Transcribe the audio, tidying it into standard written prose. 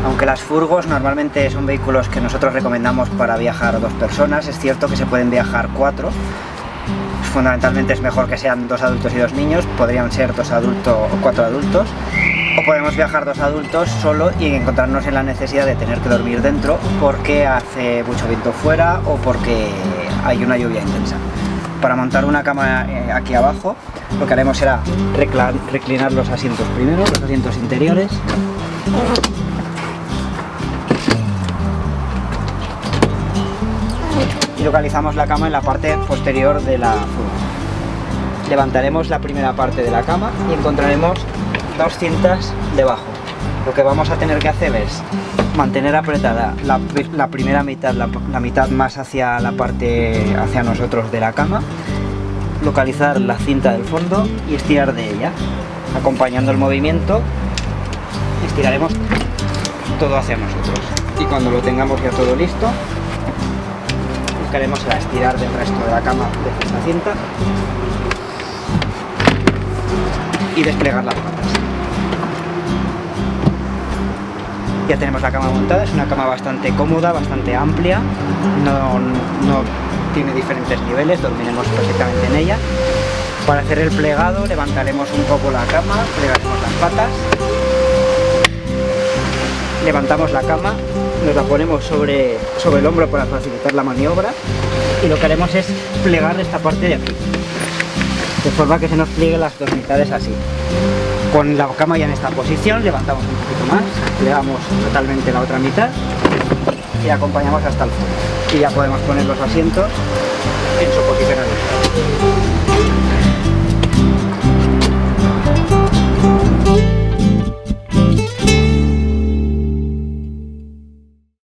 Aunque las furgos normalmente son vehículos que nosotros recomendamos para viajar 2 personas, es cierto que se pueden viajar 4. Fundamentalmente es mejor que sean 2 adultos y 2 niños, podrían ser 2 adultos o 4 adultos. O podemos viajar 2 adultos solo y encontrarnos en la necesidad de tener que dormir dentro porque hace mucho viento fuera o porque hay una lluvia intensa. Para montar una cama aquí abajo, lo que haremos será reclinar los asientos primero, los asientos interiores. Y localizamos la cama en la parte posterior de la furgo. Levantaremos la primera parte de la cama y encontraremos 2 cintas debajo. Lo que vamos a tener que hacer es mantener apretada la primera mitad, la mitad más hacia la parte hacia nosotros de la cama, localizar la cinta del fondo y estirar de ella. Acompañando el movimiento, estiraremos todo hacia nosotros. Y cuando lo tengamos ya todo listo, buscaremos a estirar del resto de la cama de esta cinta y desplegar las patas. Ya tenemos la cama montada, es una cama bastante cómoda, bastante amplia, no tiene diferentes niveles, dormiremos perfectamente en ella. Para hacer el plegado levantaremos un poco la cama, plegaremos las patas, levantamos la cama, nos la ponemos sobre el hombro para facilitar la maniobra y lo que haremos es plegar esta parte de aquí, de forma que se nos plieguen las 2 mitades así. Con la cama ya en esta posición, levantamos un poquito más, plegamos totalmente la otra mitad y acompañamos hasta el fondo. Y ya podemos poner los asientos en su posición habitual.